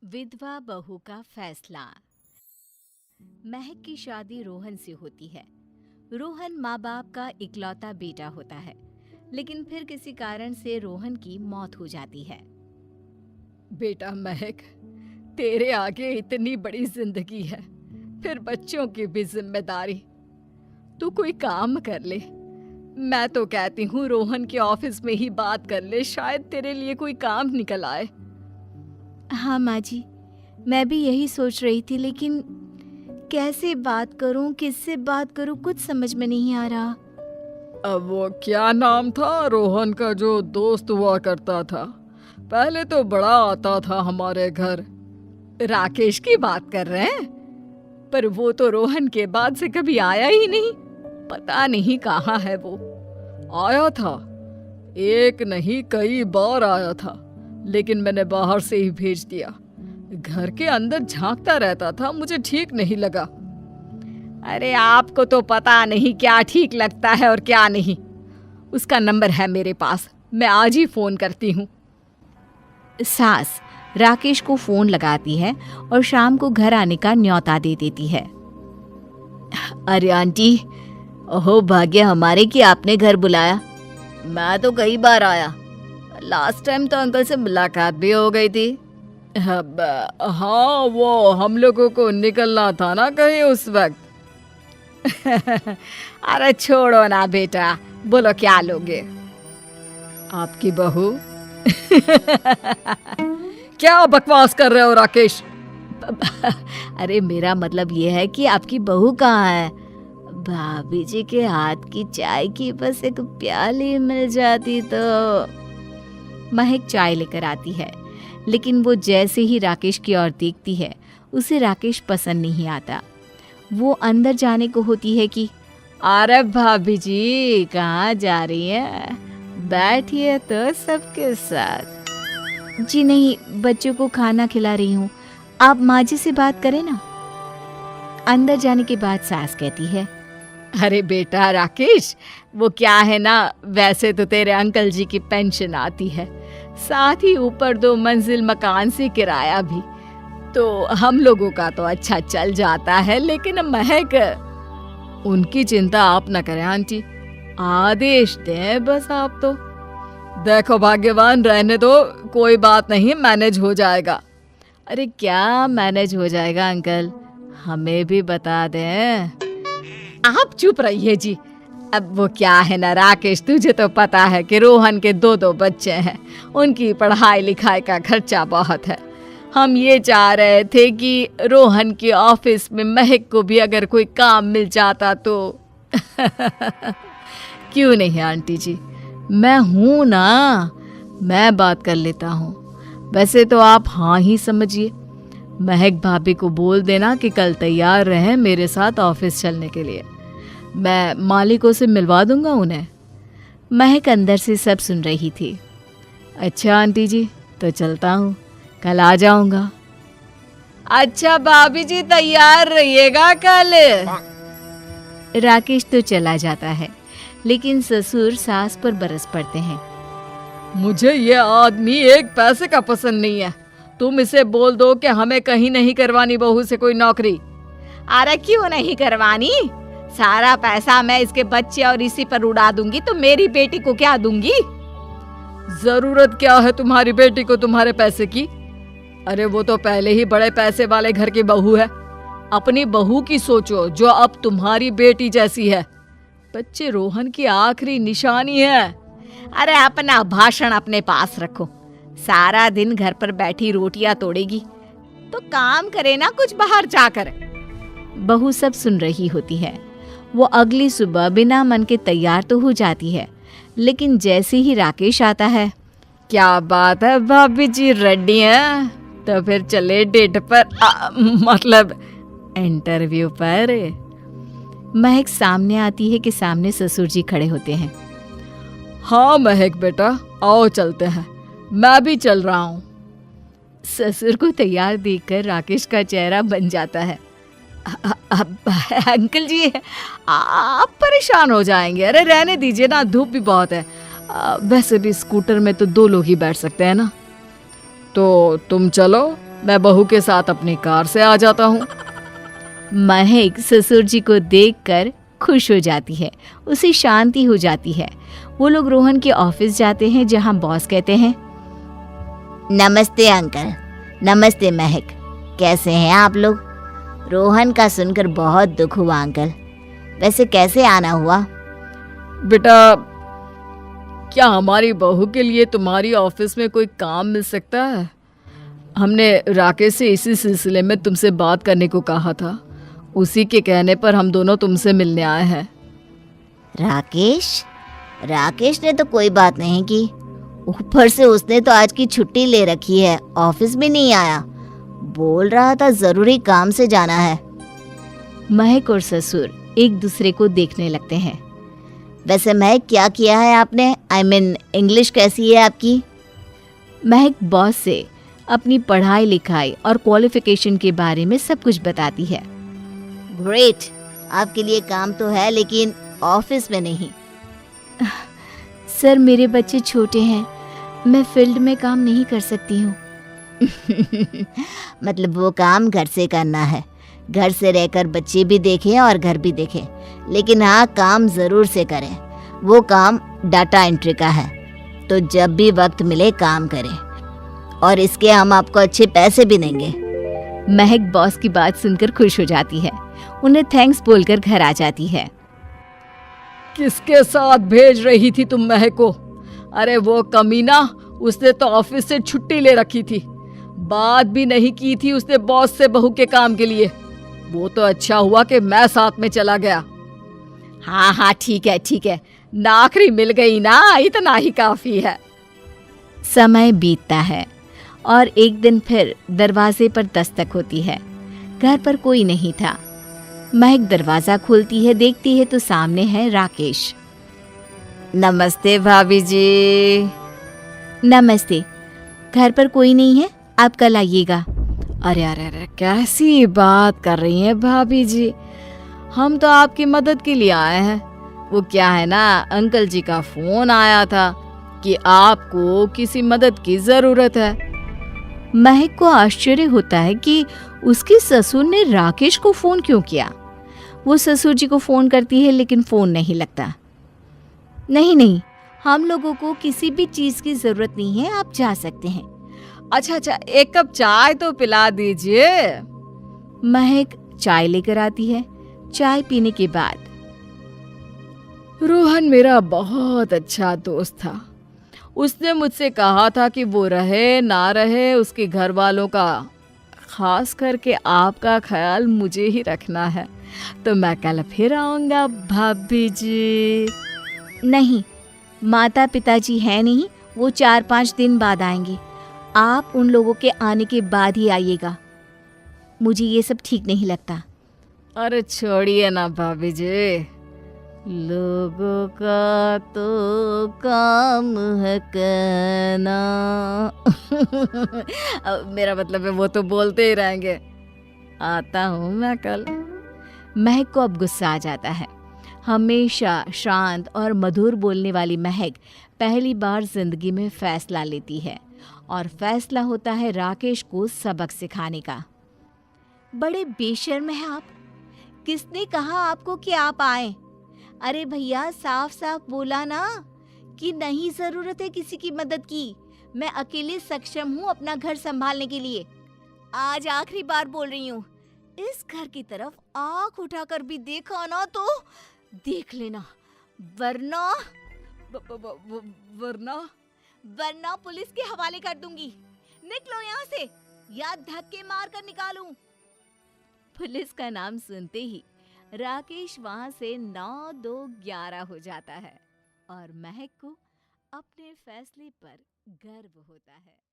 विधवा बहू का फैसला। महक की शादी रोहन से होती है। रोहन माँ बाप का इकलौता बेटा होता है, लेकिन फिर किसी कारण से रोहन की मौत हो जाती है। बेटा महक, तेरे आगे इतनी बड़ी जिंदगी है, फिर बच्चों की भी जिम्मेदारी। तू कोई काम कर ले। मैं तो कहती हूँ रोहन के ऑफिस में ही बात कर ले, शायद तेरे लिए कोई काम निकल आए। हाँ माँ जी, मैं भी यही सोच रही थी, लेकिन कैसे बात करूं, किससे बात करूं, कुछ समझ में नहीं आ रहा। अब वो क्या नाम था रोहन का जो दोस्त हुआ करता था? पहले तो बड़ा आता था हमारे घर। राकेश की बात कर रहे हैं? पर वो तो रोहन के बाद से कभी आया ही नहीं। पता नहीं कहाँ है वो। आया था, एक नहीं कई बार आया था, लेकिन मैंने बाहर से ही भेज दिया। घर के अंदर झांकता रहता था, मुझे ठीक नहीं लगा। अरे आपको तो पता नहीं क्या ठीक लगता है और क्या नहीं। उसका नंबर है मेरे पास, मैं आज ही फोन करती हूँ। सास राकेश को फोन लगाती है और शाम को घर आने का न्योता दे देती है। अरे आंटी, ओहो भाग्य हमारे कि आपने घर बुलाया। मैं तो कई बार आया, लास्ट टाइम तो अंकल से मुलाकात भी हो गई थी। हाँ, वो हम लोगों को निकलना था ना कहीं उस वक्त। अरे छोड़ो ना बेटा, बोलो क्या लोगे? आपकी बहू। क्या बकवास कर रहे हो राकेश? अरे मेरा मतलब ये है कि आपकी बहू कहाँ है? भाभी जी के हाथ की चाय की बस एक प्याली मिल जाती तो। महक चाय लेकर आती है, लेकिन वो जैसे ही राकेश की ओर देखती है, उसे राकेश पसंद नहीं आता। वो अंदर जाने को होती है कि अरे भाभी जी कहाँ जा रही है, बैठिए तो सबके साथ। जी नहीं, बच्चों को खाना खिला रही हूँ, आप माँ जी से बात करें ना। अंदर जाने के बाद सास कहती है, अरे बेटा राकेश, वो क्या है ना, वैसे तो तेरे अंकल जी की पेंशन आती है, साथ ही ऊपर 2 मंजिल मकान से किराया भी, तो हम लोगों का तो अच्छा चल जाता है। लेकिन महक, उनकी चिंता आप न करें आंटी, आदेश दें बस आप तो। देखो भाग्यवान, रहने दो, कोई बात नहीं, मैनेज हो जाएगा। अरे क्या मैनेज हो जाएगा अंकल, हमें भी बता दें। आप चुप रहिए जी। अब वो क्या है ना राकेश, तुझे तो पता है कि रोहन के 2 बच्चे हैं, उनकी पढ़ाई लिखाई का खर्चा बहुत है। हम ये चाह रहे थे कि रोहन के ऑफिस में महक को भी अगर कोई काम मिल जाता तो। क्यों नहीं आंटी जी, मैं हूं ना, मैं बात कर लेता हूँ। वैसे तो आप हाँ ही समझिए। महक भाभी को बोल देना कि कल तैयार रहें मेरे साथ ऑफिस चलने के लिए। मैं मालिकों से मिलवा दूंगा उन्हें। महक अंदर से सब सुन रही थी। अच्छा आंटी जी, तो चलता हूँ, कल आ जाऊंगा। अच्छा भाभी जी, तैयार रहिएगा कल। राकेश तो चला जाता है, लेकिन ससुर सास पर बरस पड़ते हैं। मुझे ये आदमी एक पैसे का पसंद नहीं है। तुम इसे बोल दो कि हमें कहीं नहीं करवानी बहू से कोई नौकरी। अरे क्यों नहीं करवानी, सारा पैसा मैं इसके बच्चे और इसी पर उड़ा दूंगी, तो मेरी बेटी को क्या दूंगी? जरूरत क्या है तुम्हारी बेटी को तुम्हारे पैसे की? अरे वो तो पहले ही बड़े पैसे वाले घर की बहू है। अपनी बहू की सोचो जो अब तुम्हारी बेटी जैसी है। बच्चे रोहन की आखिरी निशानी है। अरे अपना भाषण अपने पास रखो, सारा दिन घर पर बैठी रोटियां तोड़ेगी, तो काम करे ना कुछ बाहर जाकर। बहू सब सुन रही होती है। वो अगली सुबह बिना मन के तैयार तो हो जाती है, लेकिन जैसे ही राकेश आता है, क्या बात है भाभी जी, रेडी हैं? तो फिर चले डेट पर, मतलब इंटरव्यू पर। महक सामने आती है कि सामने ससुर जी खड़े होते हैं। हाँ महक बेटा, आओ चलते हैं, मैं भी चल रहा हूँ। ससुर को तैयार देखकर राकेश का चेहरा बन जाता है। अंकल जी, आप परेशान हो जाएंगे। अरे रहने दीजिए ना, धूप भी बहुत है। वैसे भी स्कूटर में तो 2 लोग ही बैठ सकते हैं ना। तो तुम चलो, मैं बहू के साथ अपनी कार से आ जाता हूँ। महक ससुर जी को देखकर खुश हो जाती है, उसे शांति हो जाती है। वो लोग रोहन के ऑफिस जाते हैं जहाँ बॉस कहते हैं, नमस्ते अंकल। नमस्ते महक, कैसे हैं आप लोग? रोहन का सुनकर बहुत दुख हुआ अंकल। वैसे कैसे आना हुआ? बेटा, क्या हमारी बहू के लिए तुम्हारी ऑफिस में कोई काम मिल सकता है? हमने राकेश से इसी सिलसिले में तुमसे बात करने को कहा था। उसी के कहने पर हम दोनों तुमसे मिलने आए हैं। राकेश ने तो कोई बात नहीं की। ऊपर से उसने तो आज की छुट्टी ले रखी है, ऑफिस भी नहीं आया। बोल रहा था जरूरी काम से जाना है। महक और ससुर एक दूसरे को देखने लगते हैं। वैसे महक, क्या किया है आपने? इंग्लिश कैसी है आपकी? महक बॉस से अपनी पढ़ाई लिखाई और क्वालिफिकेशन के बारे में सब कुछ बताती है। ग्रेट, आपके लिए काम तो है लेकिन ऑफिस में नहीं। सर, मेरे बच्चे छोटे हैं, मैं फील्ड में काम नहीं कर सकती हूँ। मतलब वो काम घर से करना है। घर से रहकर बच्चे भी देखें और घर भी देखें, लेकिन हाँ, काम ज़रूर से करें। वो काम डाटा एंट्री का है, तो जब भी वक्त मिले काम करें, और इसके हम आपको अच्छे पैसे भी देंगे। महक बॉस की बात सुनकर खुश हो जाती है, उन्हें थैंक्स बोलकर घर आ जाती है। किसके साथ भेज रही थी तुम महक को? अरे वो कमीना, उसने तो ऑफिस से छुट्टी ले रखी थी। बात भी नहीं की थी उसने बॉस से बहू के काम के लिए। वो तो अच्छा हुआ कि मैं साथ में चला गया। हाँ, ठीक है, नौकरी मिल गई ना, इतना ही काफी है। समय बीतता है और एक दिन फिर दरवाजे पर दस्तक होती है। घर पर कोई नहीं था। महक दरवाजा खोलती है, देखती है तो सामने है राकेश। नमस्ते भाभी जी। नमस्ते, घर पर कोई नहीं है, आप कल आइएगा। अरे, कैसी बात कर रही हैं भाभी जी? हम तो आपकी मदद के लिए आए हैं। वो क्या है ना, अंकल जी का फोन आया था कि आपको किसी मदद की जरूरत है। महक को आश्चर्य होता है कि उसके ससुर ने राकेश को फोन क्यों किया। वो ससुर जी को फोन करती है लेकिन फोन नहीं लगता। नहीं, हम लोगों को किसी भी चीज की जरूरत नहीं है, आप जा सकते हैं। अच्छा, एक कप चाय तो पिला दीजिए। महक चाय लेकर आती है। चाय पीने के बाद, रोहन मेरा बहुत अच्छा दोस्त था। उसने मुझसे कहा था कि वो रहे ना रहे, उसके घर वालों का, खास करके आपका ख्याल मुझे ही रखना है। तो मैं कल फिर आऊँगा भाभी जी। नहीं, माता पिताजी है नहीं, वो 4-5 दिन बाद आएंगे। आप उन लोगों के आने के बाद ही आइएगा। मुझे ये सब ठीक नहीं लगता। अरे छोड़िए ना भाभी जी, लोगों का तो काम है कहना। मेरा मतलब है वो तो बोलते ही रहेंगे। आता हूँ मैं कल। महक को अब गुस्सा आ जाता है। हमेशा शांत और मधुर बोलने वाली महक पहली बार जिंदगी में फैसला लेती है, और फैसला होता है राकेश को सबक सिखाने का। बड़े बेशर्म हैं आप। किसने कहा आपको कि आप आए? अरे भैया, साफ साफ बोला ना कि नहीं जरूरत है किसी की मदद की। मैं अकेले सक्षम हूँ अपना घर संभालने के लिए। आज आखिरी बार बोल रही हूँ, इस घर की तरफ आंख उठाकर भी देखा ना तो देख लेना, वरना वरना पुलिस के हवाले कर दूंगी। निकलो यहाँ से या धक्के मार कर निकालूं। पुलिस का नाम सुनते ही राकेश वहां से 9-2-11 हो जाता है और महक को अपने फैसले पर गर्व होता है।